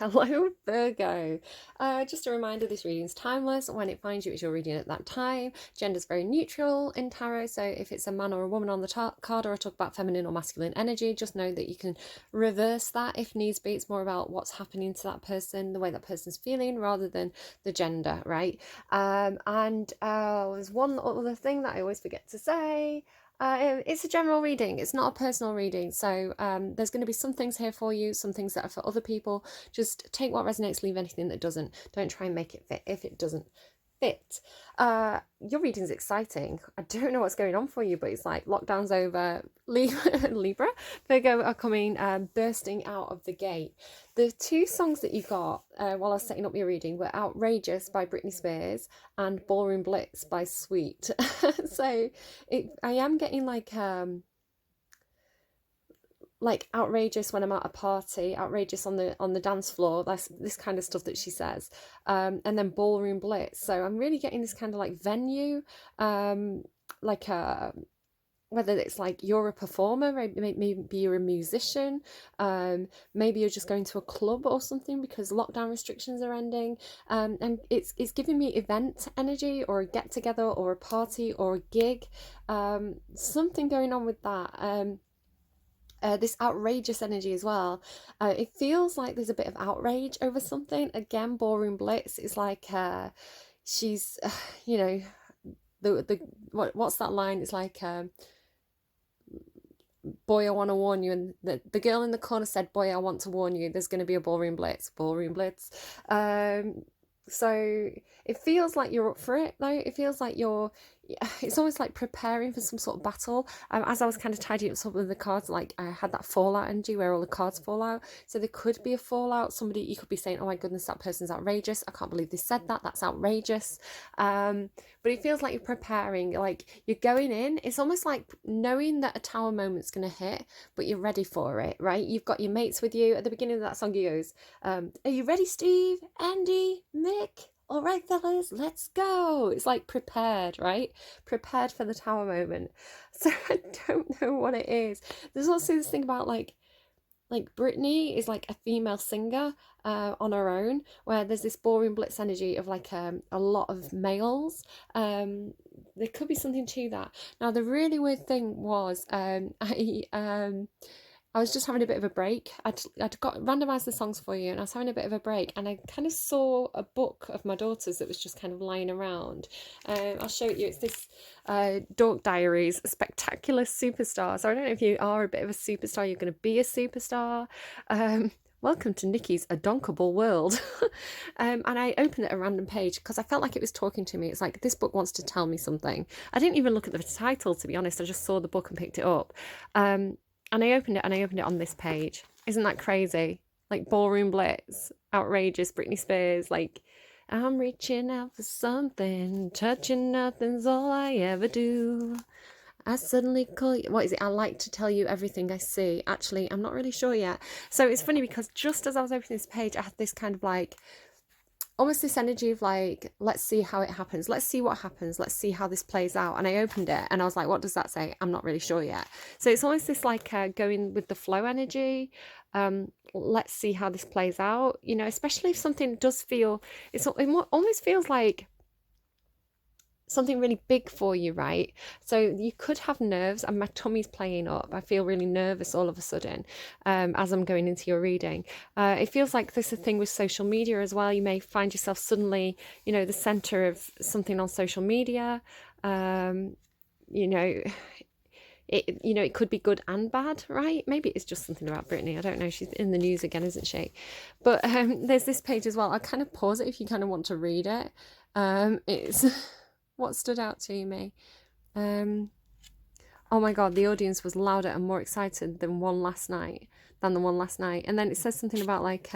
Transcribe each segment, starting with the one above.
Hello, Virgo. Just a reminder, this reading is timeless. When it finds you, it's your reading at that time. Gender's very neutral in tarot, so if it's a man or a woman on the card, or I talk about feminine or masculine energy, just know that you can reverse that if needs be. It's more about what's happening to that person, the way that person's feeling, rather than the gender, right? There's one other thing that I always forget to say. It's a general reading. It's not a personal reading. So there's going to be some things here for you, some things that are for other people. Just take what resonates, leave anything that doesn't. Don't try and make it fit if it doesn't fit. Your reading's exciting. I don't know what's going on for you, but it's like lockdown's over. Libra, Virgo are coming bursting out of the gate. The two songs that you got while I was setting up your reading were Outrageous by Britney Spears and Ballroom Blitz by Sweet. So I am getting like outrageous when I'm at a party, outrageous on the dance floor. That's this kind of stuff that she says, and then Ballroom Blitz. So I'm really getting this kind of like venue, like a, whether it's like you're a performer, maybe you're a musician, maybe you're just going to a club or something because lockdown restrictions are ending, and it's giving me event energy, or a get together, or a party, or a gig, something going on with that. This outrageous energy as well. It feels like there's a bit of outrage over something. Again, Ballroom Blitz is like she's, you know, what's that line? It's like, boy, I want to warn you. And the girl in the corner said, boy, I want to warn you. There's going to be a Ballroom Blitz. Ballroom Blitz. So it feels like you're up for it, though. It feels like it's almost like preparing for some sort of battle. As I was kind of tidying up some of the cards, like I had that fallout energy where all the cards fall out. So there could be a fallout. Somebody, you could be saying, oh my goodness, that person's outrageous. I can't believe they said that. That's outrageous. But it feels like you're preparing, like you're going in. It's almost like knowing that a tower moment's going to hit, but you're ready for it, right? You've got your mates with you. At the beginning of that song, he goes, are you ready, Steve, Andy, Mick? All right, fellas, let's go. It's like prepared, right? Prepared for the tower moment. So I don't know what it is. There's also this thing about like Britney is like a female singer on her own, where there's this Ballroom Blitz energy of like a lot of males. There could be something to that. Now the really weird thing was I was just having a bit of a break. I'd got randomised the songs for you, and I was having a bit of a break, and I kind of saw a book of my daughter's that was just kind of lying around. I'll show you. It's this Dork Diaries, Spectacular Superstar. So I don't know if you are a bit of a superstar, you're going to be a superstar. Welcome to Nikki's Adonkable World. And I opened it a random page because I felt like it was talking to me. It's like, this book wants to tell me something. I didn't even look at the title, to be honest. I just saw the book and picked it up. And I opened it on this page. Isn't that crazy? Like Ballroom Blitz, outrageous, Britney Spears, like, I'm reaching out for something, touching nothing's all I ever do. I suddenly call you, what is it? I like to tell you everything I see. Actually, I'm not really sure yet. So it's funny because just as I was opening this page, I had this kind of like, almost this energy of like, let's see how it happens. Let's see what happens. Let's see how this plays out. And I opened it and I was like, what does that say? I'm not really sure yet. So it's almost this like going with the flow energy. Let's see how this plays out, you know, especially if something does feel, it almost feels like something really big for you, right? So you could have nerves, and my tummy's playing up. I feel really nervous all of a sudden as I'm going into your reading. It feels like there's a thing with social media as well. You may find yourself suddenly, you know, the center of something on social media. You know, it could be good and bad, right? Maybe it's just something about Britney. I don't know. She's in the news again, isn't she? But there's this page as well. I'll kind of pause it if you kind of want to read it. It's what stood out to me. Oh my God, the audience was louder and more excited than the one last night. And then it says something about like,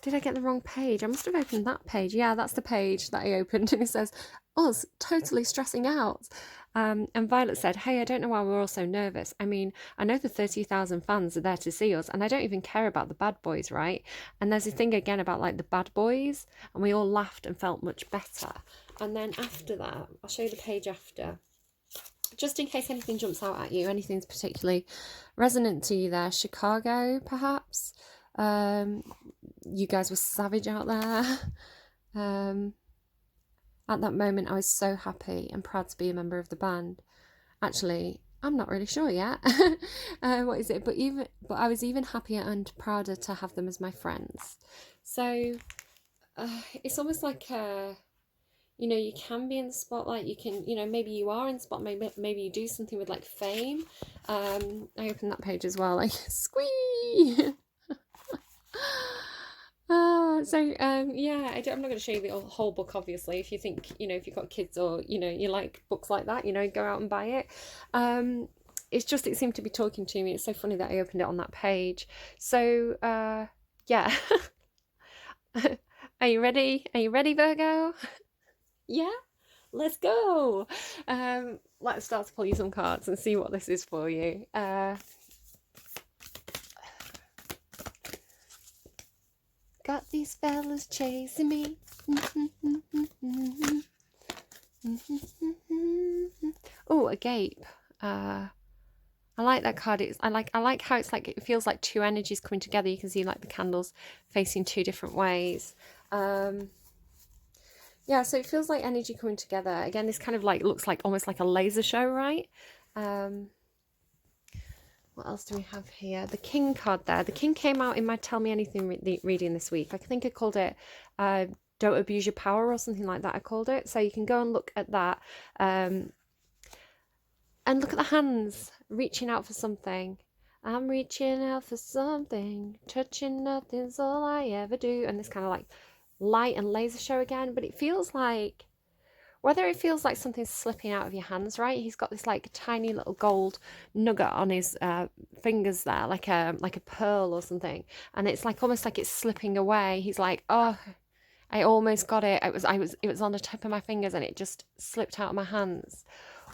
did I get the wrong page? I must have opened that page. Yeah, that's the page that I opened. And it says, us totally stressing out. And Violet said, hey, I don't know why we're all so nervous. I mean, I know the 30,000 fans are there to see us, and I don't even care about the bad boys, right? And there's a thing again about like the bad boys, and we all laughed and felt much better. And then after that, I'll show you the page after. Just in case anything jumps out at you, anything's particularly resonant to you there. Chicago, perhaps. You guys were savage out there. At that moment, I was so happy and proud to be a member of the band. Actually, I'm not really sure yet. What is it? But I was even happier and prouder to have them as my friends. So it's almost like you can be in the spotlight. You can, maybe you are in the spot. Maybe you do something with like fame. I opened that page as well. Like squee. Yeah, I'm not going to show you the whole book, obviously. If you think, if you've got kids or, you like books like that, go out and buy it. It's just, it seemed to be talking to me. It's so funny that I opened it on that page. So, yeah. Are you ready? Are you ready, Virgo? Yeah? Let's go. Let's start to pull you some cards and see what this is for you. Got these fellas chasing me. Oh, a gape. I like that card. I like how it's like, it feels like two energies coming together. You can see like the candles facing two different ways. Yeah, so it feels like energy coming together. Again, this kind of like looks like almost like a laser show, right? What else do we have here? The King card there. The King came out in my Tell Me Anything reading this week. I think I called it Don't Abuse Your Power or something like that I called it. So you can go and look at that. And look at the hands reaching out for something. I'm reaching out for something. Touching nothing's all I ever do. And this kind of like light and laser show again. But it feels like, whether it feels like something's slipping out of your hands, right? He's got this like tiny little gold nugget on his fingers there, like a pearl or something, and it's like almost like it's slipping away. He's like, oh, I almost got it. It was on the tip of my fingers and it just slipped out of my hands.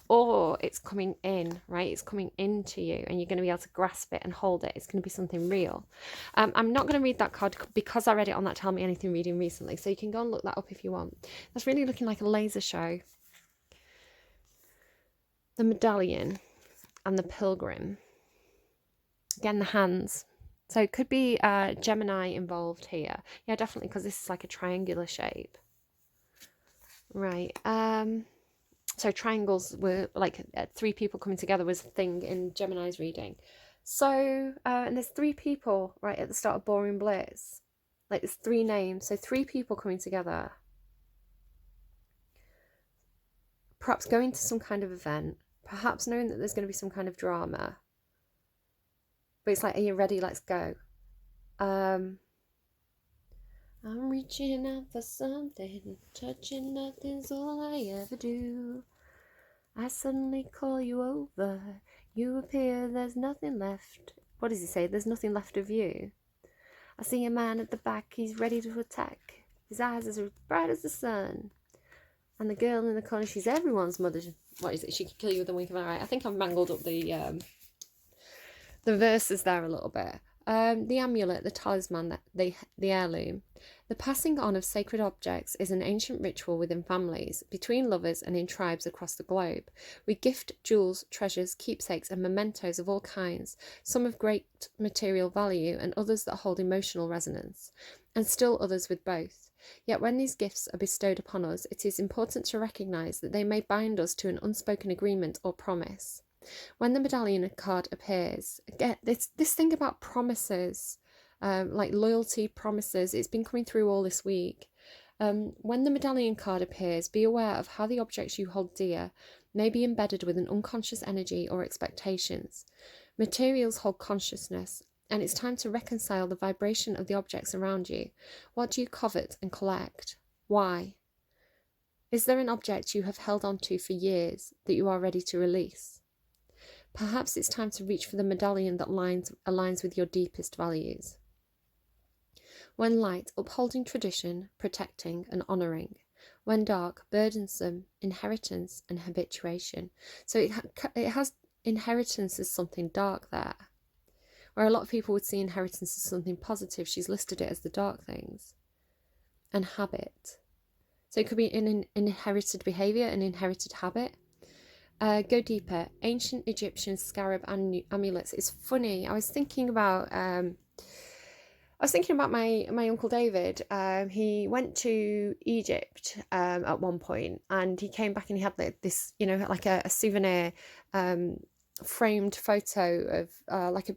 Or it's coming in, right? It's coming into you and you're going to be able to grasp it and hold it. It's going to be something real. I'm not going to read that card because I read it on that Tell Me Anything reading recently. So you can go and look that up if you want. That's really looking like a laser show. The medallion and the pilgrim. Again, the hands. So it could be Gemini involved here. Yeah, definitely, because this is like a triangular shape. Right. So triangles were like three people coming together was a thing in Gemini's reading. So, and there's three people right at the start of Ballroom Blitz. Like there's three names. So three people coming together. Perhaps going to some kind of event. Perhaps knowing that there's going to be some kind of drama. But it's like, are you ready? Let's go. I'm reaching out for something, touching nothing's all I ever do. I suddenly call you over, you appear, there's nothing left. What does he say? There's nothing left of you. I see a man at the back, he's ready to attack. His eyes are as bright as the sun. And the girl in the corner, she's everyone's mother. What is it? She could kill you with a wink of an eye. I think I've mangled up the verses there a little bit. The amulet, the talisman, the heirloom. The passing on of sacred objects is an ancient ritual within families, between lovers and in tribes across the globe. We gift jewels, treasures, keepsakes and mementos of all kinds, some of great material value and others that hold emotional resonance, and still others with both. Yet when these gifts are bestowed upon us, it is important to recognise that they may bind us to an unspoken agreement or promise. When the medallion card appears, again, this thing about promises, like loyalty, promises, it's been coming through all this week. When the medallion card appears, be aware of how the objects you hold dear may be embedded with an unconscious energy or expectations. Materials hold consciousness, and it's time to reconcile the vibration of the objects around you. What do you covet and collect? Why? Is there an object you have held on to for years that you are ready to release? Perhaps it's time to reach for the medallion that aligns with your deepest values. When light, upholding tradition, protecting and honouring. When dark, burdensome, inheritance and habituation. So it has inheritance as something dark there. Where a lot of people would see inheritance as something positive, she's listed it as the dark things. And habit. So it could be an inherited behaviour, an inherited habit. Go deeper. Ancient Egyptian scarab and amulets. It's funny. I was thinking about was thinking about my Uncle David. He went to Egypt at one point, and he came back and he had like this, you know, like a souvenir framed photo of like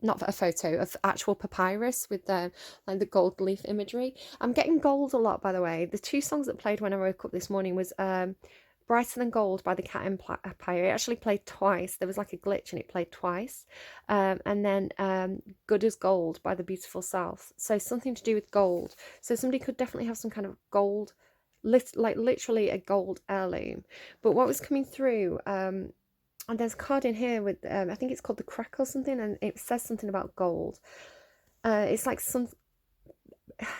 not a photo of actual papyrus with the like the gold leaf imagery. I'm getting gold a lot, by the way. The two songs that played when I woke up this morning was Brighter Than Gold by the Cat Empire. It actually played twice. There was like a glitch and it played twice. And then Good as Gold by the Beautiful South. So something to do with gold. So somebody could definitely have some kind of gold, like literally a gold heirloom. But what was coming through, and there's a card in here with, I think it's called the Crack or something, and it says something about gold. It's like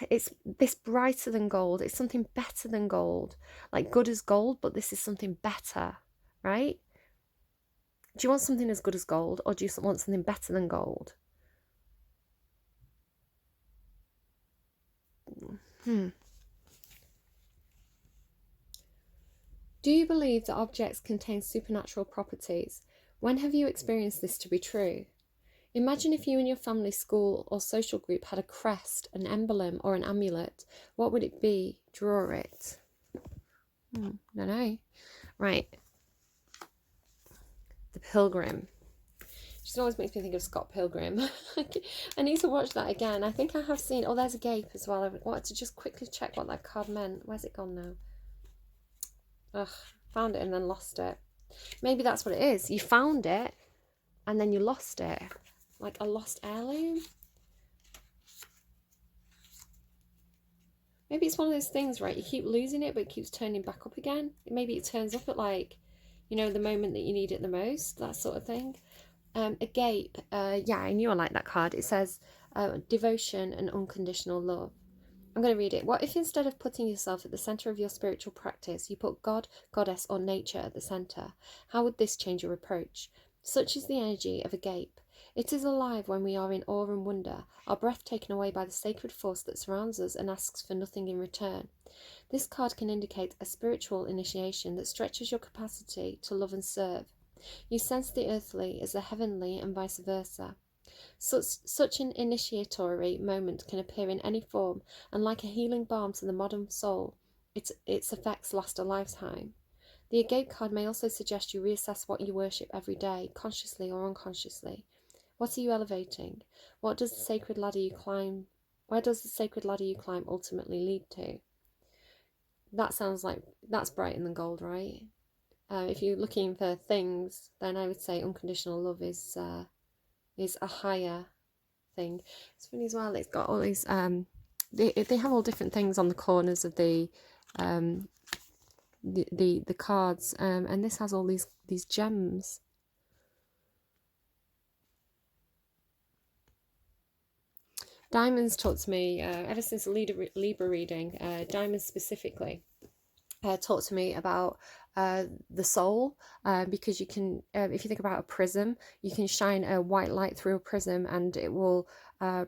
it's this brighter than gold. It's something better than gold, like good as gold, but this is something better, right? Do you want something as good as gold, or do you want something better than gold? Do you believe that objects contain supernatural properties? When have you experienced this to be true? Imagine if you and your family, school, or social group had a crest, an emblem, or an amulet. What would it be? Draw it. No, no. Right. The Pilgrim. Just always makes me think of Scott Pilgrim. I need to watch that again. I think I have seen... Oh, there's a gape as well. I wanted to just quickly check what that card meant. Where's it gone now? Ugh, found it and then lost it. Maybe that's what it is. You found it and then you lost it. Like a lost heirloom? Maybe it's one of those things, right? You keep losing it, but it keeps turning back up again. Maybe it turns up at, like, you know, the moment that you need it the most. That sort of thing. Agape. Yeah, I knew I liked that card. It says devotion and unconditional love. I'm going to read it. What if instead of putting yourself at the centre of your spiritual practice, you put God, Goddess, or nature at the centre? How would this change your approach? Such is the energy of agape. It is alive when we are in awe and wonder, our breath taken away by the sacred force that surrounds us and asks for nothing in return. This card can indicate a spiritual initiation that stretches your capacity to love and serve. You sense the earthly as the heavenly and vice versa. Such an initiatory moment can appear in any form, and like a healing balm to the modern soul, its effects last a lifetime. The agape card may also suggest you reassess what you worship every day, consciously or unconsciously. What are you elevating? What does the sacred ladder you climb? Where does the sacred ladder you climb ultimately lead to? That sounds like that's brighter than gold, right? If you're looking for things, then I would say unconditional love is a higher thing. It's funny as well. It's got all these. They have all different things on the corners of the cards, and this has all these gems. Diamonds talk to me ever since the Libra reading. Diamonds specifically talk to me about the soul, because you can, if you think about a prism, you can shine a white light through a prism and it will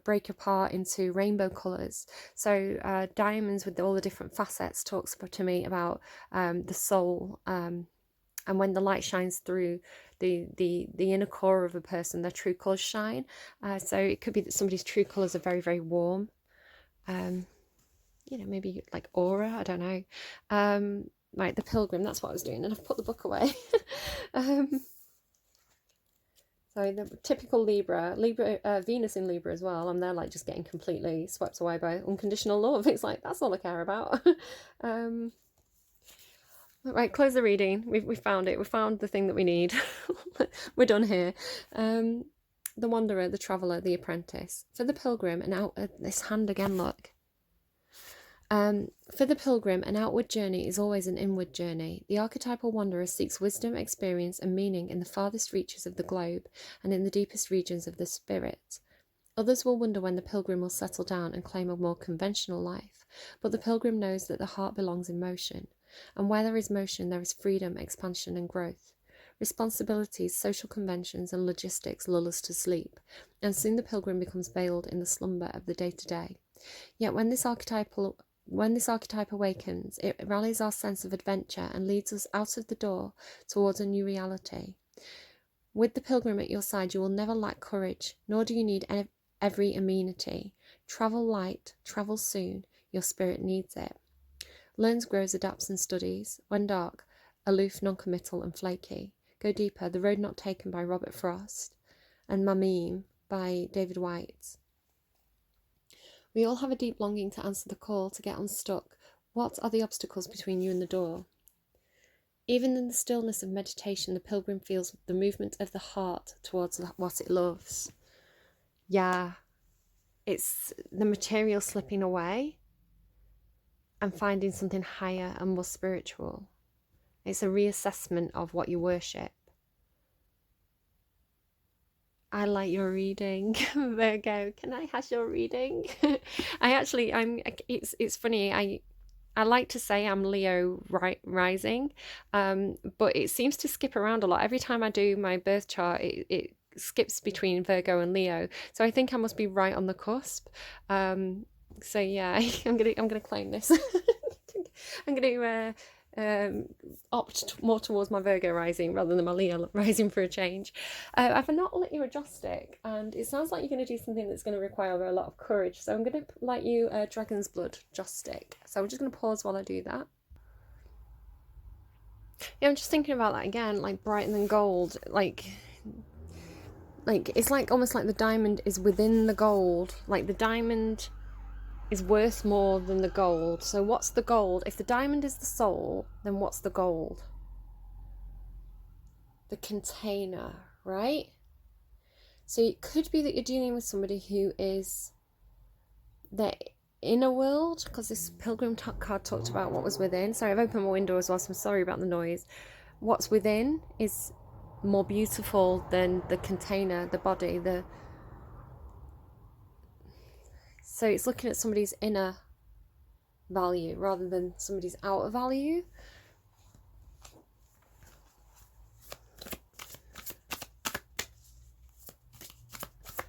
break apart into rainbow colours. So diamonds with all the different facets talks to me about the soul, and when the light shines through the inner core of a person, their true colours shine. So it could be that somebody's true colours are very, very warm. You know, maybe like aura, I don't know. Right, the Pilgrim, that's what I was doing, and I've put the book away. So the typical Libra, Venus in Libra as well, and they're like just getting completely swept away by unconditional love. It's like, that's all I care about. Right, close the reading. We found it. We found the thing that we need. We're done here. The Wanderer, the Traveller, the Apprentice. For the Pilgrim, and out this hand again, look. For the pilgrim, an outward journey is always an inward journey. The archetypal wanderer seeks wisdom, experience, and meaning in the farthest reaches of the globe and in the deepest regions of the spirit. Others will wonder when the pilgrim will settle down and claim a more conventional life, but the pilgrim knows that the heart belongs in motion, and where there is motion, there is freedom, expansion, and growth. Responsibilities, social conventions, and logistics lull us to sleep, and soon the pilgrim becomes veiled in the slumber of the day-to-day. Yet when this archetype awakens, it rallies our sense of adventure and leads us out of the door towards a new reality. With the pilgrim at your side, you will never lack courage, nor do you need every amenity. Travel light, travel soon, your spirit needs it. Learns, grows, adapts and studies. When dark, aloof, non-committal and flaky. Go deeper, The Road Not Taken by Robert Frost. And Mamim by David White. We all have a deep longing to answer the call, to get unstuck. What are the obstacles between you and the door? Even in the stillness of meditation, the pilgrim feels the movement of the heart towards what it loves. Yeah, it's the material slipping away and finding something higher and more spiritual. It's a reassessment of what you worship. I like your reading, Virgo. Can I have your reading? It's funny. I like to say I'm Leo rising, but it seems to skip around a lot. Every time I do my birth chart, it skips between Virgo and Leo. So I think I must be right on the cusp. So yeah, I'm gonna claim this. I'm gonna opt more towards my Virgo rising rather than my Leo rising for a change. I've not lit you a joss stick, and it sounds like you're going to do something that's going to require a lot of courage. So I'm going to light you a Dragon's Blood joss stick. So I'm just going to pause while I do that. Yeah, I'm just thinking about that again, like brighter than gold, like it's like almost like the diamond is within the gold, like the diamond is worth more than the gold. So what's the gold? If the diamond is the soul, then what's the gold? The container, right? So it could be that you're dealing with somebody who is their inner world, because this pilgrim card talked about what was within. Sorry, I've opened my window as well, so I'm sorry about the noise. What's within is more beautiful than the container, the body, so it's looking at somebody's inner value rather than somebody's outer value.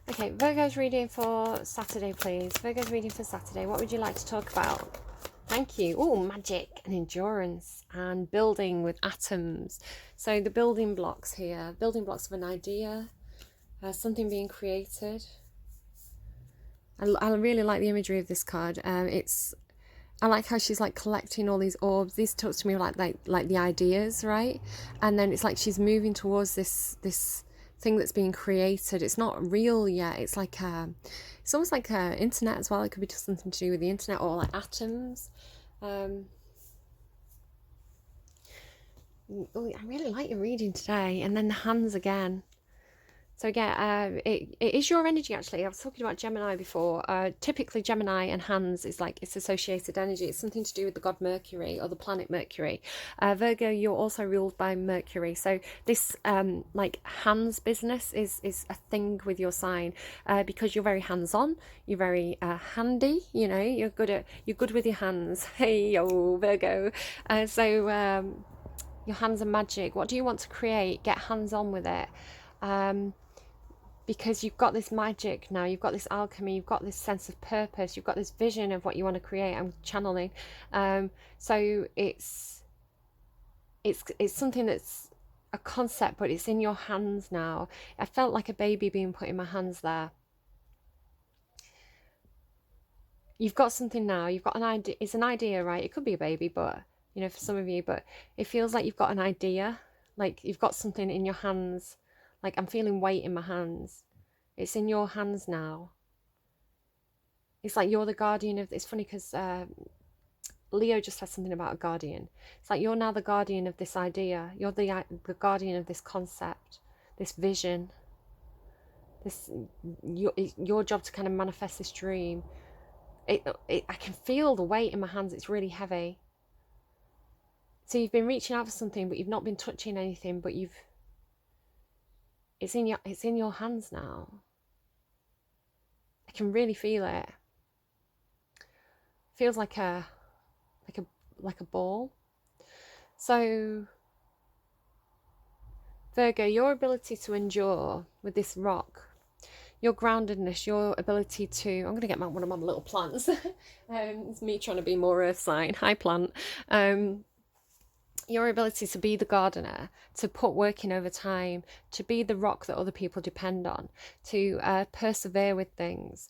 Okay, Virgo's reading for Saturday, please. Virgo's reading for Saturday. What would you like to talk about? Thank you. Oh, magic and endurance and building with atoms. So the building blocks here, building blocks of an idea, something being created. I really like the imagery of this card. I like how she's like collecting all these orbs. This talks to me like the ideas, right? And then it's like she's moving towards this thing that's being created. It's not real yet. It's like it's almost like internet as well. It could be just something to do with the internet or like atoms. I really like your reading today. And then the hands again. So again, it is your energy actually. I was talking about Gemini before. Typically Gemini and hands is like it's associated energy. It's something to do with the god Mercury or the planet Mercury. Virgo, you're also ruled by Mercury. So this like hands business is a thing with your sign because you're very hands-on. You're very handy. You know, you're good with your hands. Hey, yo, Virgo. So your hands are magic. What do you want to create? Get hands-on with it. Because you've got this magic now, you've got this alchemy, you've got this sense of purpose, you've got this vision of what you want to create. I'm channeling. So it's something that's a concept, but it's in your hands now. I felt like a baby being put in my hands there. You've got something now. You've got an idea. It's an idea, right? It could be a baby, but you know, for some of you, but it feels like you've got an idea, like you've got something in your hands. Like I'm feeling weight in my hands. It's in your hands now. It's like you're the guardian of. It's funny because Leo just said something about a guardian. It's like you're now the guardian of this idea. You're the guardian of this concept, this vision. This your job to kind of manifest this dream. I can feel the weight in my hands. It's really heavy. So you've been reaching out for something, but you've not been touching anything. But it's in your hands now. I can really feel it. Feels like a ball. So Virgo, your ability to endure with this rock, your groundedness, your ability to, I'm going to get one of my little plants. It's me trying to be more earth sign. Hi plant. Your ability to be the gardener, to put work in over time, to be the rock that other people depend on, to persevere with things.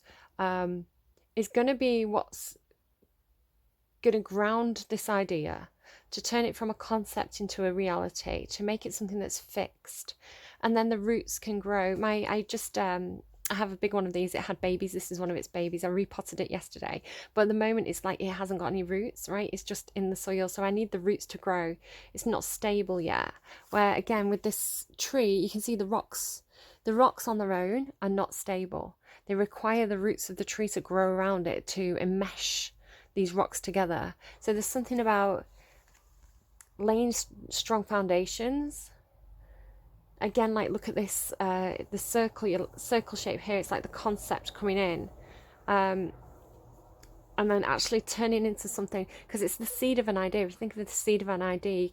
is going to be what's going to ground this idea, to turn it from a concept into a reality, to make it something that's fixed, and then the roots can grow. I have a big one of these. It had babies. This is one of its babies. I repotted it yesterday, but at the moment it's like it hasn't got any roots, right? It's just in the soil, so I need the roots to grow. It's not stable yet. Where again with this tree, you can see the rocks. The rocks on their own are not stable. They require the roots of the tree to grow around it to enmesh these rocks together. So there's something about laying strong foundations. Again, like look at this, the circle shape here. It's like the concept coming in, and then actually turning into something, because it's the seed of an idea. If you think of the seed of an idea,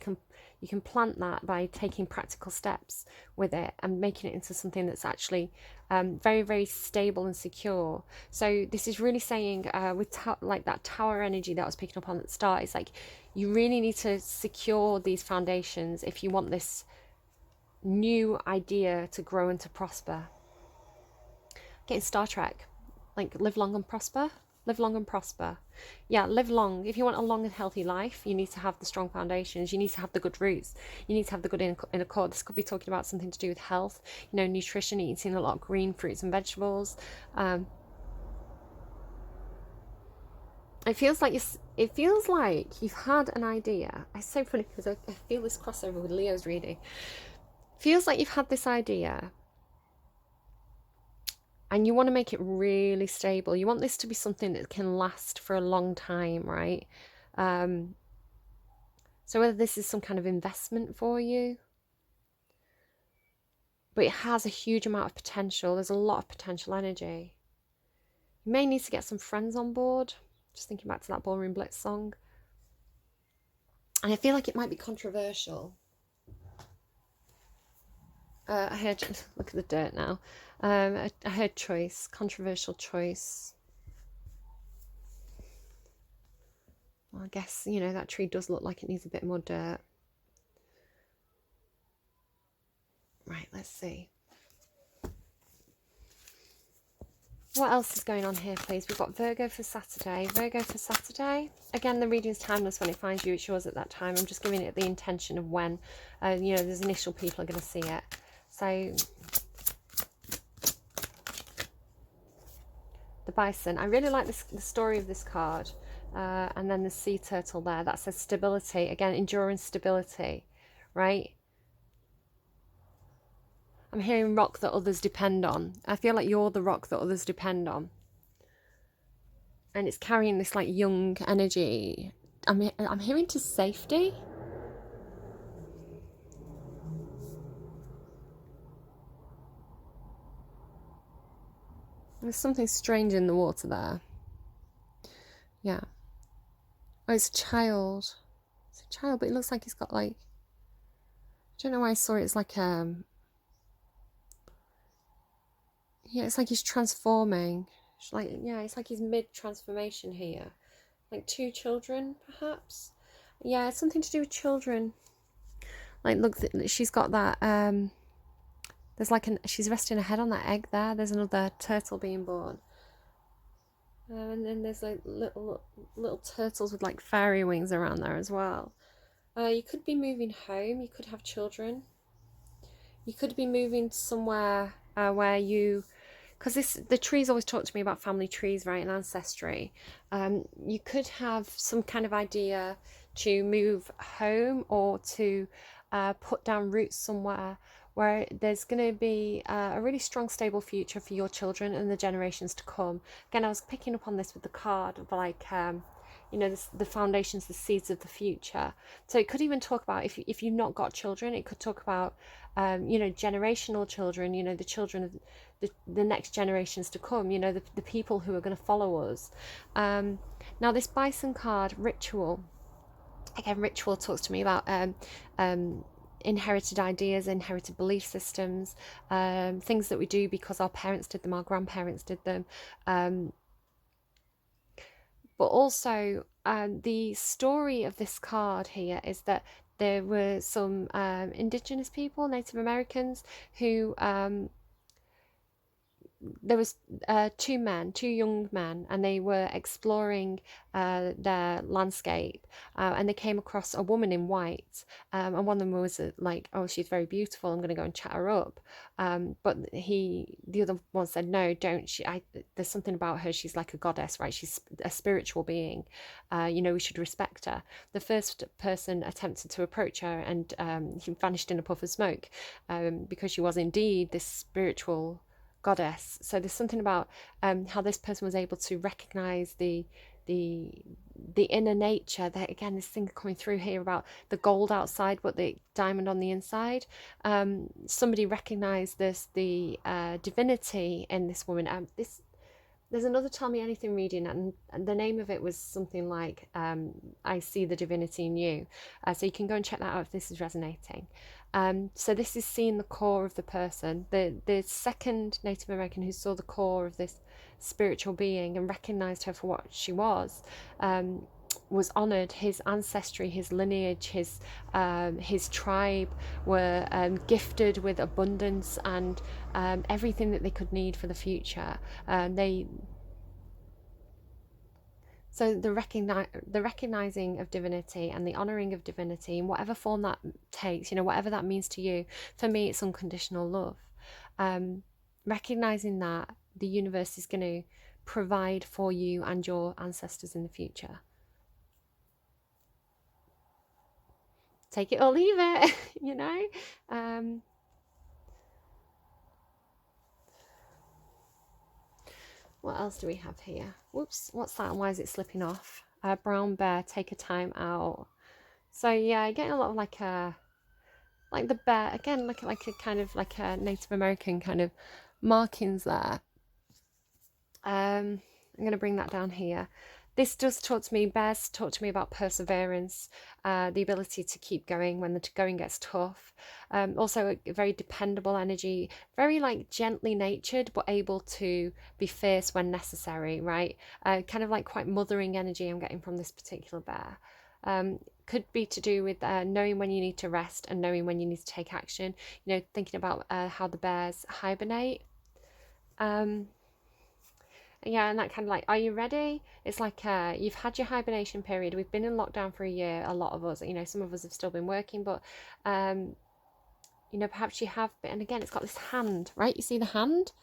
you can plant that by taking practical steps with it and making it into something that's actually very, very stable and secure. So this is really saying with like that tower energy that I was picking up on at the start, it's like you really need to secure these foundations if you want this new idea to grow and to prosper. Getting Star Trek, like live long and prosper. Live long and prosper. Yeah, live long. If you want a long and healthy life, you need to have the strong foundations. You need to have the good roots. You need to have the good inner core. This could be talking about something to do with health, nutrition, eating a lot of green fruits and vegetables. It feels like you've had an idea. It's so funny because I feel this crossover with Leo's reading. Feels like you've had this idea and you want to make it really stable. You want this to be something that can last for a long time, right? So whether this is some kind of investment for you, but it has a huge amount of potential. There's a lot of potential energy. You may need to get some friends on board. Just thinking back to that Ballroom Blitz song. And I feel like it might be controversial. I heard, look at the dirt now. I heard choice, controversial choice. Well, I guess, that tree does look like it needs a bit more dirt. Right, let's see. What else is going on here, please? We've got Virgo for Saturday. Virgo for Saturday. Again, the reading's timeless when it finds you. It's yours at that time. I'm just giving it the intention of when, there's initial people are going to see it. So, the bison. I really like the story of this card. And then the sea turtle there. That says stability. Again, endurance, stability, right? I'm hearing rock that others depend on. I feel like you're the rock that others depend on. And it's carrying this like young energy. I'm hearing to safety. There's something strange in the water there. Yeah. Oh, it's a child. It's a child, but it looks like he's got like... I don't know why I saw it. It's like yeah, it's like he's transforming. It's like he's mid-transformation here. Like 2 children, perhaps? Yeah, it's something to do with children. Like, look, she's got that... there's like she's resting her head on that egg there. There's another turtle being born. And then there's like little turtles with like fairy wings around there as well. You could be moving home. You could have children. You could be moving somewhere where you... Because the trees always talk to me about family trees, right, and ancestry. You could have some kind of idea to move home or to put down roots somewhere where there's going to be a really strong, stable future for your children and the generations to come. Again, I was picking up on this with the card of like, the foundations, the seeds of the future. So it could even talk about, if you've not got children, it could talk about, generational children, the children of the next generations to come, the people who are going to follow us. Now this bison card, ritual. Again, ritual talks to me about inherited ideas, inherited belief systems, things that we do because our parents did them, our grandparents did them. But also, the story of this card here is that there were some indigenous people, Native Americans, who there was two young men, and they were exploring their landscape, and they came across a woman in white, and one of them was like, oh, she's very beautiful, I'm going to go and chat her up, but the other one said, no, don't, there's something about her, she's like a goddess, right, she's a spiritual being, we should respect her. The first person attempted to approach her, and he vanished in a puff of smoke, because she was indeed this spiritual goddess. So there's something about how this person was able to recognize the inner nature. That, again, this thing coming through here about the gold outside but the diamond on the inside. Somebody recognized the divinity in this woman. There's another Tell Me Anything reading, and the name of it was something like I See the Divinity in You. So you can go and check that out if this is resonating. So this is seeing the core of the person. The second Native American who saw the core of this spiritual being and recognized her for what she was honoured. His ancestry, his lineage, his tribe were gifted with abundance and everything that they could need for the future. So the recognizing of divinity and the honouring of divinity in whatever form that takes, whatever that means to you. For me, it's unconditional love. Recognizing that the universe is going to provide for you and your ancestors in the future. Take it or leave it, What else do we have here? Whoops, what's that and why is it slipping off? Brown bear, take a time out. So yeah, getting a lot of like the bear, again, like a kind of like a Native American kind of markings there. I'm going to bring that down here. This does talk to me, bears talk to me about perseverance, the ability to keep going when the going gets tough. Also a very dependable energy, very like gently natured, but able to be fierce when necessary, right? Kind of like quite mothering energy I'm getting from this particular bear. Could be to do with knowing when you need to rest and knowing when you need to take action. Thinking about how the bears hibernate. Yeah, and that kind of like, are you ready? It's like you've had your hibernation period. We've been in lockdown for a year, a lot of us. Some of us have still been working, but perhaps you have been. And again, it's got this hand, right? You see the hand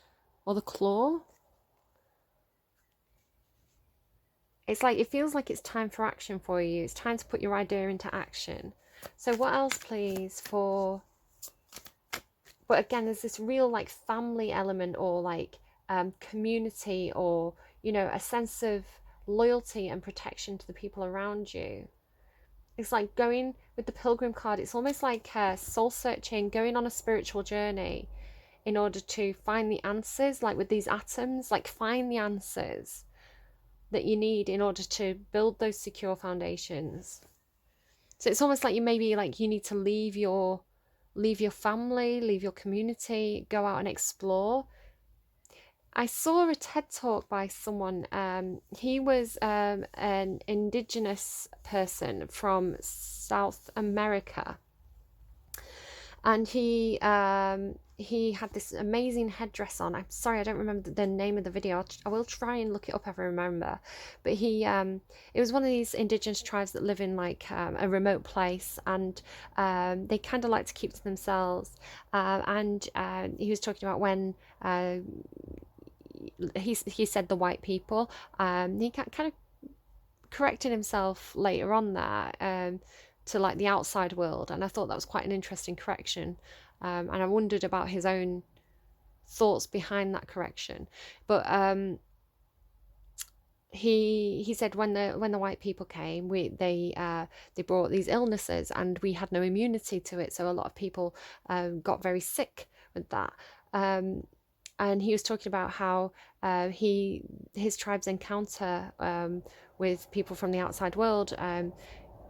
or the claw? It's like, it feels like it's time for action for you. It's time to put your idea into action. So what else, please, for... But again, there's this real like family element, or like community, or a sense of loyalty and protection to the people around you. It's like going with the Pilgrim card, it's almost like soul searching, going on a spiritual journey in order to find the answers, like with these atoms, like find the answers that you need in order to build those secure foundations. So it's almost like you need to leave your family, leave your community, go out and explore. I saw a TED talk by someone. He was an indigenous person from South America, and he had this amazing headdress on. I'm sorry, I don't remember the name of the video. I will try and look it up if I remember. But it was one of these indigenous tribes that live in like a remote place, and they kind of like to keep to themselves. And he was talking about when he said the white people. He kind of corrected himself later on there to like the outside world, and I thought that was quite an interesting correction. And I wondered about his own thoughts behind that correction. But he said when the white people came, they brought these illnesses, and we had no immunity to it, so a lot of people got very sick with that. And he was talking about how his tribe's encounter with people from the outside world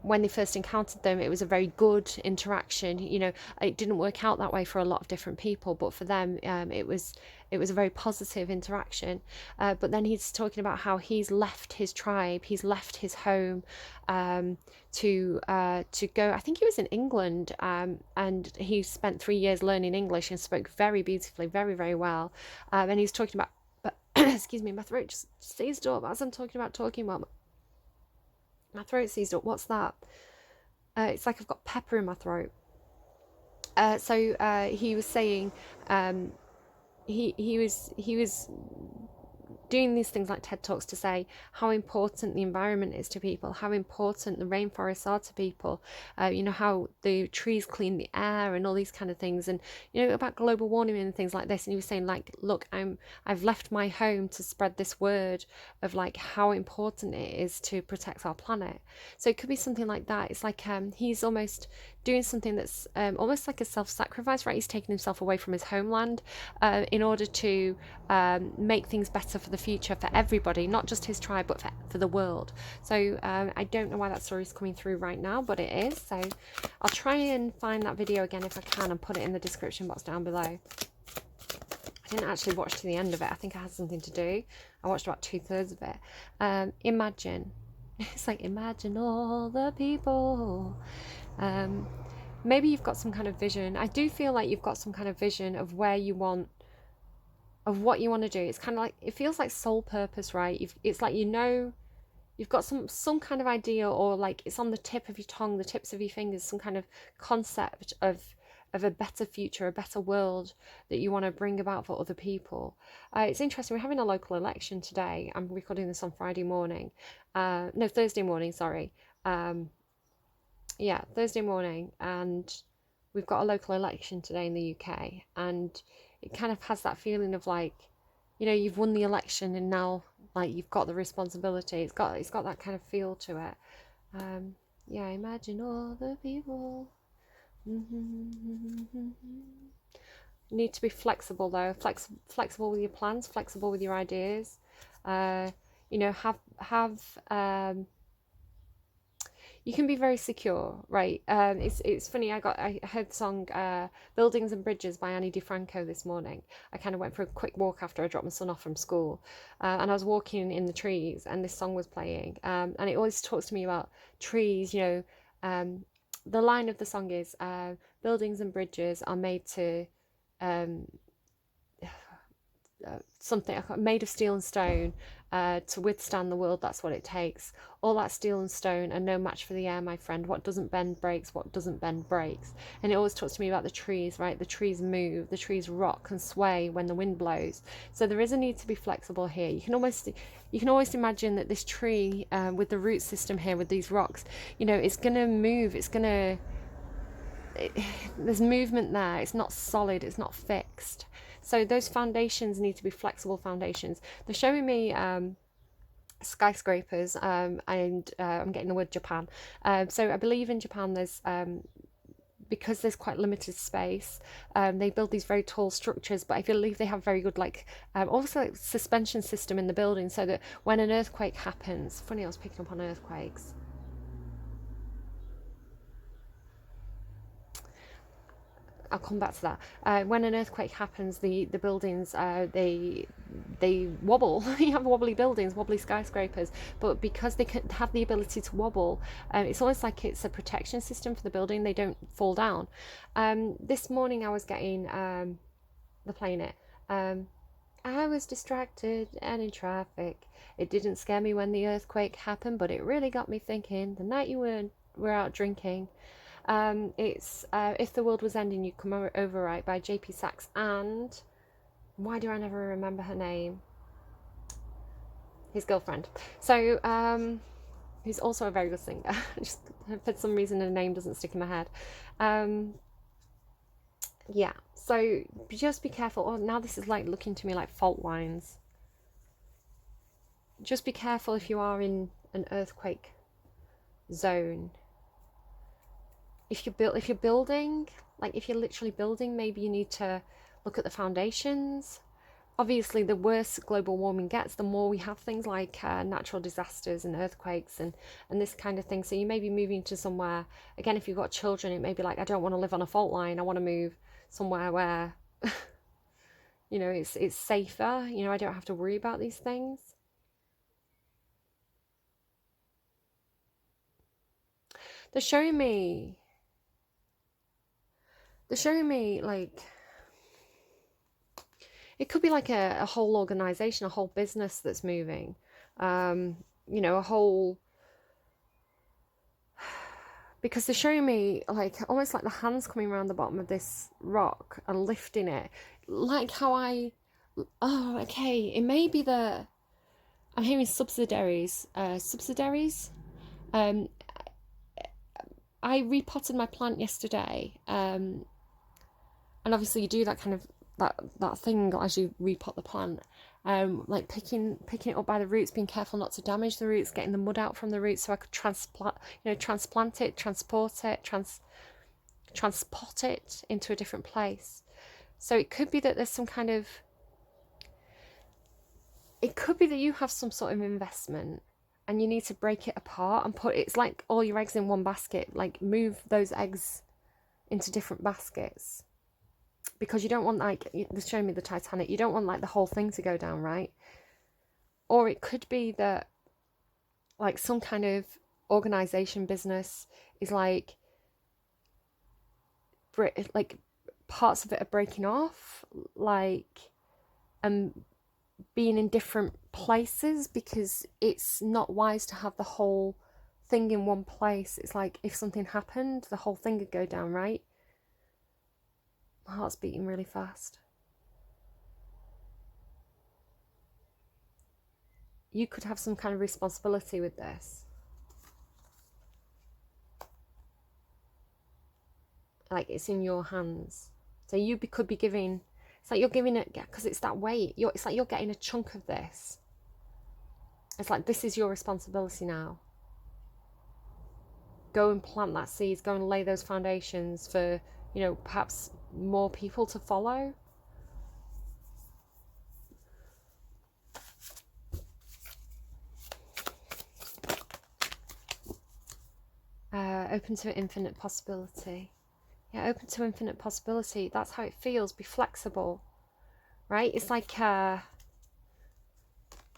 when they first encountered them, it was a very good interaction. You know, it didn't work out that way for a lot of different people, but for them, it was a very positive interaction. But then he's talking about how he's left his tribe, he's left his home, to go. I think he was in England, and he spent 3 years learning English and spoke very beautifully, very, very well. And he's talking about, but excuse me, my throat just seized up as I'm talking about talking. Well, my throat seized up. What's that? It's like I've got pepper in my throat. So he was saying, he was doing these things like TED Talks to say how important the environment is to people, how important the rainforests are to people, you know, how the trees clean the air and all these kind of things, and you know, about global warming and things like this. And he was saying, like, look, I've left my home to spread this word of like how important it is to protect our planet. So it could be something like that. It's like he's almost doing something that's almost like a self-sacrifice, right? He's taking himself away from his homeland in order to make things better for the future for everybody, not just his tribe, but for the world. So I don't know why that story is coming through right now, but it is. So I'll try and find that video again if I can and put it in the description box down below. I didn't actually watch to the end of it. I think I had something to do. I watched about 2/3 of it. Imagine. It's like, imagine all the people. Maybe you've got some kind of vision. I do feel like you've got some kind of vision of where you want, of what you want to do. It's kind of like, it feels like soul purpose, right? It's like, you know, you've got some kind of idea, or like it's on the tip of your tongue, the tips of your fingers, some kind of concept of a better future, a better world that you want to bring about for other people. It's interesting, we're having a local election today. I'm recording this on Friday morning. No, Thursday morning, sorry. Yeah, Thursday morning, and we've got a local election today in the UK, and it kind of has that feeling of like, you know, you've won the election and now like you've got the responsibility. It's got that kind of feel to it. Yeah, imagine all the people. Need to be flexible though, flexible with your plans, flexible with your ideas. You know, have you can be very secure, right? It's funny, I heard the song Buildings and Bridges by Annie DiFranco this morning. I kind of went for a quick walk after I dropped my son off from school, and I was walking in the trees and this song was playing, and it always talks to me about trees, you know. The line of the song is, buildings and bridges are made to something made of steel and stone, to withstand the world. That's what it takes. All that steel and stone are no match for the air, my friend. What doesn't bend breaks, what doesn't bend breaks. And it always talks to me about the trees, right? The trees move, the trees rock and sway when the wind blows. So there is a need to be flexible here. You can almost imagine that this tree, with the root system here, with these rocks, you know, it's going to move, there's movement there. It's not solid, it's not fixed. So those foundations need to be flexible foundations. They're showing me skyscrapers, and I'm getting the word Japan. So I believe in Japan there's, because there's quite limited space, they build these very tall structures, but I believe they have very good also like suspension system in the building, so that when an earthquake happens, funny I was picking up on earthquakes. I'll come back to that. When an earthquake happens, the buildings, they wobble. You have wobbly buildings, wobbly skyscrapers, but because they can have the ability to wobble, it's almost like it's a protection system for the building. They don't fall down. This morning I was getting the playing it. I was distracted and in traffic. It didn't scare me when the earthquake happened, but it really got me thinking. The night you were out drinking. It's If the World Was Ending, You'd Come Over Right by JP Sachs, and why do I never remember her name? His girlfriend. So who's also a very good singer. Just for some reason her name doesn't stick in my head. Yeah, so just be careful. Oh, now this is like looking to me like fault lines. Just be careful if you are in an earthquake zone. If you're building, like if you're literally building, maybe you need to look at the foundations. obviously the worse global warming gets, the more we have things like natural disasters and earthquakes and this kind of thing. So you may be moving to somewhere, again, if you've got children, it may be like, I don't want to live on a fault line. I want to move somewhere where, you know, it's safer. You know, I don't have to worry about these things. They're showing me like, it could be like a whole organization, a whole business that's moving. You know, a whole, because they're showing me like almost like the hands coming around the bottom of this rock and lifting it, like how oh, okay, it may be the, I'm hearing subsidiaries. I repotted my plant yesterday, and obviously you do that kind of that thing as you repot the plant, like picking it up by the roots, being careful not to damage the roots, getting the mud out from the roots so I could transplant it, transport it into a different place. So it could be that there's some kind of, it could be that you have some sort of investment and you need to break it apart and it's like all your eggs in one basket, like move those eggs into different baskets. Because you don't want, like, they're showing me the Titanic, you don't want like the whole thing to go down, right? Or it could be that like some kind of organization, business is like parts of it are breaking off, like, being in different places, because it's not wise to have the whole thing in one place. It's like if something happened, the whole thing would go down, right? My heart's beating really fast. You could have some kind of responsibility with this. Like it's in your hands. So you could be giving, it's like you're giving it, because it's that weight. It's like you're getting a chunk of this. It's like, this is your responsibility now. Go and plant that seeds, go and lay those foundations for, you know, perhaps more people to follow. Open to infinite possibility. Yeah, open to infinite possibility. That's how it feels. Be flexible, right? It's like,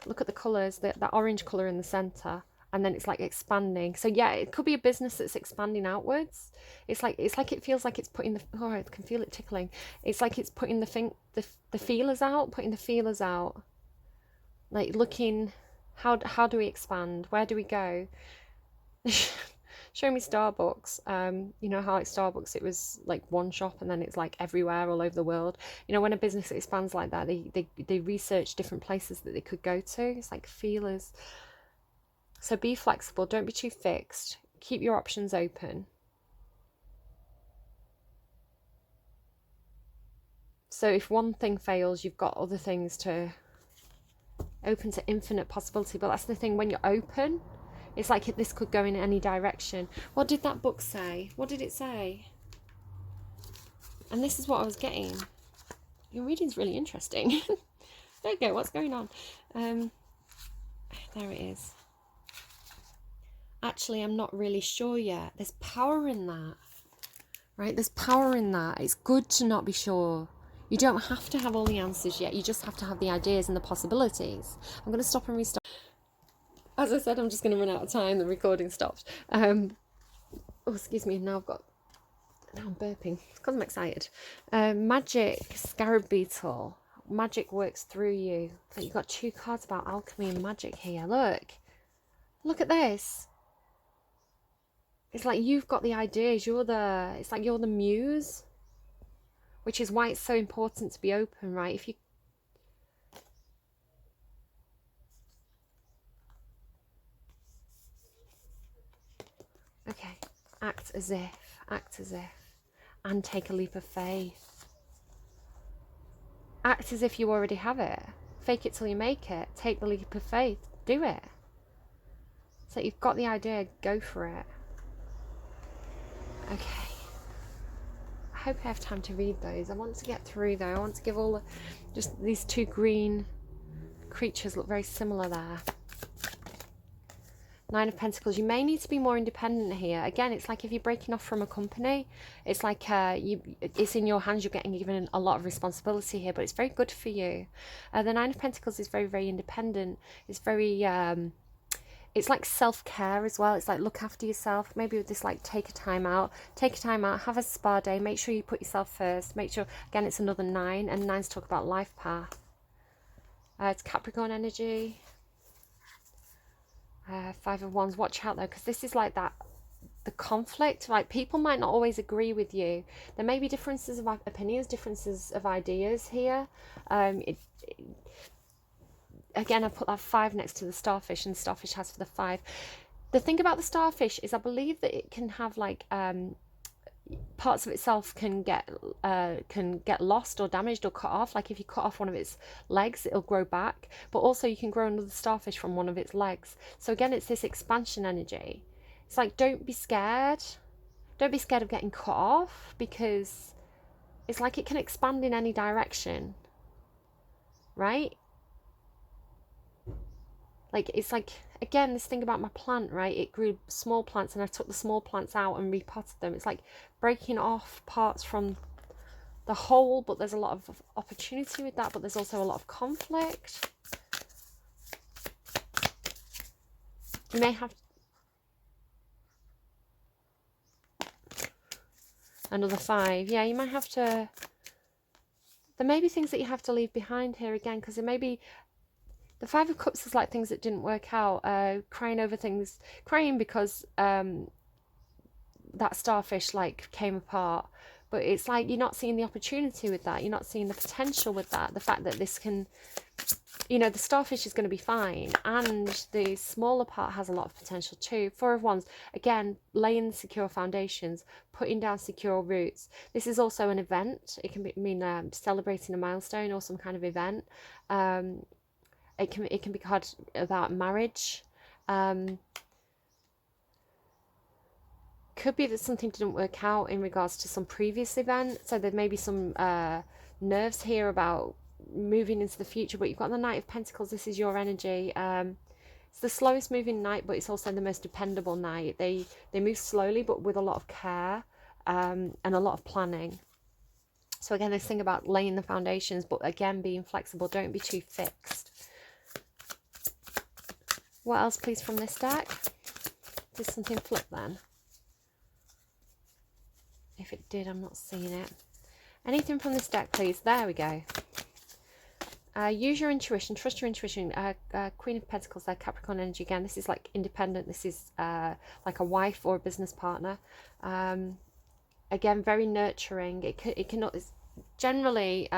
look at the colours, that orange colour in the centre, and then it's like expanding. So yeah, it could be a business that's expanding outwards. It's like it feels like it's putting the, oh, I can feel it tickling. It's like it's putting the feelers out, like looking, how do we expand? Where do we go? Show me Starbucks. You know how like Starbucks, it was like one shop and then it's like everywhere, all over the world. You know, when a business expands like that, they research different places that they could go to. It's like feelers. So be flexible. Don't be too fixed. Keep your options open. So if one thing fails, you've got other things to open to infinite possibility. But that's the thing, when you're open, it's like this could go in any direction. What did that book say? What did it say? And this is what I was getting. Your reading's really interesting. There you go. What's going on? There it is. Actually, I'm not really sure yet. There's power in that, right? There's power in that. It's good to not be sure. You don't have to have all the answers yet. You just have to have the ideas and the possibilities. I'm going to stop and restart. As I said, I'm just going to run out of time. The recording stopped. Oh, excuse me. Now I'm burping because I'm excited. Magic Scarab Beetle. Magic works through you. So you've got 2 cards about alchemy and magic here. Look at this. It's like you've got the ideas. It's like you're the muse, which is why it's so important to be open, right? If you, okay, act as if, and take a leap of faith. Act as if you already have it. Fake it till you make it. Take the leap of faith. Do it. So you've got the idea, go for it. Okay. hope I have time to read those. I want to get through though. I want to give all the, just these two green creatures look very similar there. Nine of Pentacles. You may need to be more independent here. Again, it's like if you're breaking off from a company, it's like it's in your hands. You're getting given a lot of responsibility here, but it's very good for you. The Nine of Pentacles is very, very independent. It's very, it's like self-care as well. It's like look after yourself. Maybe with this, like take a time out, have a spa day. Make sure you put yourself first. Make sure, again, it's another 9, and 9s talk about life path. It's Capricorn energy. 5 of Wands. Watch out though, because this is like that, the conflict. Like people might not always agree with you. There may be differences of opinions, differences of ideas here. Again, I put that 5 next to the starfish, and starfish has for the 5. The thing about the starfish is I believe that it can have like parts of itself can get lost or damaged or cut off. Like if you cut off one of its legs, it'll grow back, but also you can grow another starfish from one of its legs. So again, it's this expansion energy. It's like, don't be scared of getting cut off, because it's like it can expand in any direction, right? Like it's like, again, this thing about my plant, right? It grew small plants and I took the small plants out and repotted them. It's like breaking off parts from the whole, but there's a lot of opportunity with that, but there's also a lot of conflict. You may have another 5. Yeah, you might have to, there may be things that you have to leave behind here again, because there may be, the 5 of Cups is like things that didn't work out, crying over things, crying because that starfish like came apart. But it's like you're not seeing the opportunity with that. You're not seeing the potential with that. The fact that this can, you know, the starfish is going to be fine. And the smaller part has a lot of potential too. 4 of Wands, again, laying secure foundations, putting down secure roots. This is also an event. It can mean celebrating a milestone or some kind of event. It can be card about marriage. Could be that something didn't work out in regards to some previous event. So there may be some nerves here about moving into the future. But you've got the Knight of Pentacles. This is your energy. It's the slowest moving knight, but it's also the most dependable knight. They move slowly, but with a lot of care and a lot of planning. So again, this thing about laying the foundations, but again, being flexible. Don't be too fixed. What else, please, from this deck? Did something flip then? If it did, I'm not seeing it. Anything from this deck, please? There we go. Use your intuition. Trust your intuition. Queen of Pentacles there, Capricorn energy again. This is like independent. This is like a wife or a business partner. Again, very nurturing. It cannot... Generally,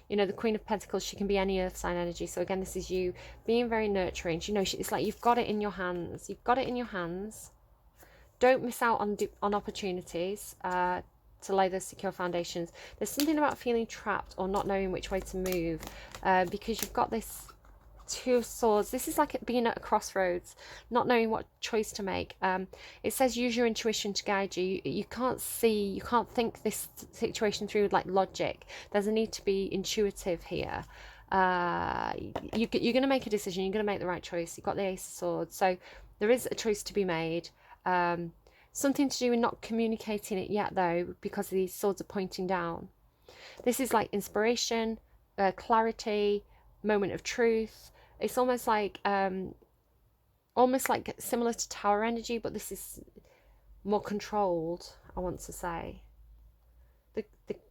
you know, the Queen of Pentacles, she can be any earth sign energy. So again, this is you being very nurturing. You know, it's like you've got it in your hands. You've got it in your hands. Don't miss out on opportunities to lay those secure foundations. There's something about feeling trapped or not knowing which way to move because you've got this 2 of Swords. This is like being at a crossroads, not knowing what choice to make. It says use your intuition to guide you. You can't see, you can't think this situation through with like logic. There's a need to be intuitive here. You're going to make a decision. You're going to make the right choice. You've got the Ace of Swords. So there is a choice to be made. Something to do with not communicating it yet though, because these swords are pointing down. This is like inspiration, clarity, moment of truth. It's almost like similar to Tower energy, but this is more controlled, I want to say. The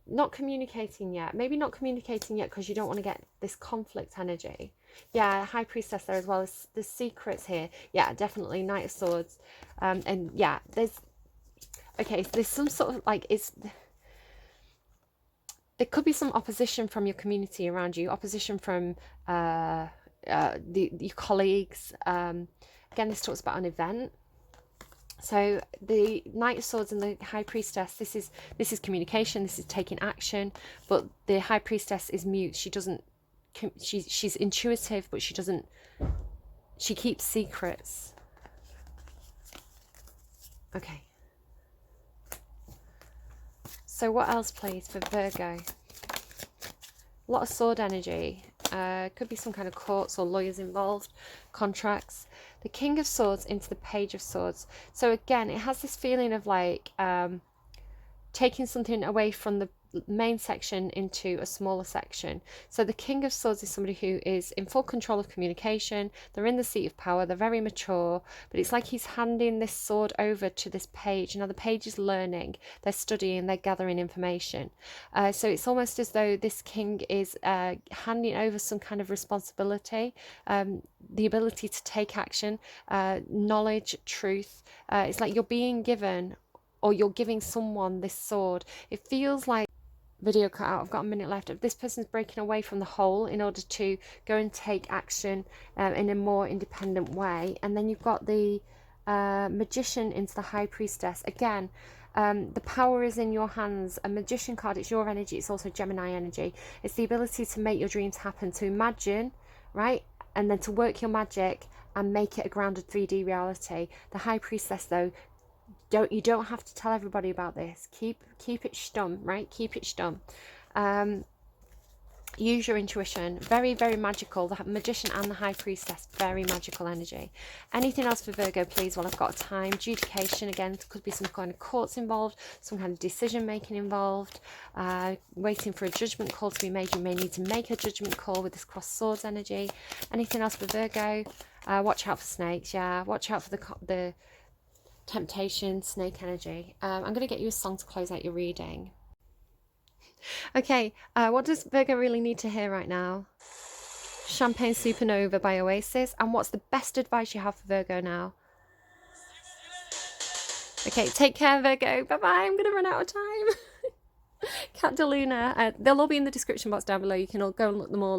not communicating yet. Maybe not communicating yet because you don't want to get this conflict energy. Yeah, High Priestess there as well. There's secrets here. Yeah, definitely Knight of Swords. And yeah, there's some sort of like, there could be some opposition from your community around you, opposition from your colleagues. Again, this talks about an event. So the Knight of Swords and the High Priestess, this is communication, this is taking action, but the High Priestess is mute. She doesn't, she's intuitive, but she keeps secrets. Okay. So what else, please, for Virgo? A lot of sword energy. Could be some kind of courts or lawyers involved, contracts. The King of Swords into the Page of Swords. So again, it has this feeling of like taking something away from the main section into a smaller section. So the King of Swords is somebody who is in full control of communication. They're in the seat of power. They're very mature, but it's like he's handing this sword over to this page. Now the page is learning, they're studying, they're gathering information. So it's almost as though this king is handing over some kind of responsibility, the ability to take action, knowledge, truth. It's like you're being given, or you're giving someone this sword. It feels like, video cut out, I've got a minute left, of this person's breaking away from the whole in order to go and take action in a more independent way. And then you've got the Magician into the High Priestess. Again, the power is in your hands. A Magician card, it's your energy, it's also Gemini energy. It's the ability to make your dreams happen, to imagine, right, and then to work your magic and make it a grounded 3D reality. The High Priestess, though, you don't have to tell everybody about this. Keep it stum, right? Keep it stum. Use your intuition. Very, very magical. The Magician and the High Priestess, very magical energy. Anything else for Virgo, please, while I've got time? Adjudication, again, there could be some kind of courts involved, some kind of decision making involved, waiting for a judgment call to be made. You may need to make a judgment call with this cross swords energy. Anything else for Virgo? Watch out for snakes. Yeah, watch out for the temptation, snake energy. I'm going to get you a song to close out your reading. Okay, what does Virgo really need to hear right now? Champagne Supernova by Oasis. And what's the best advice you have for Virgo now? Okay, take care, Virgo. Bye-bye. I'm going to run out of time. Cat Deluna. They'll all be in the description box down below. You can all go and look them all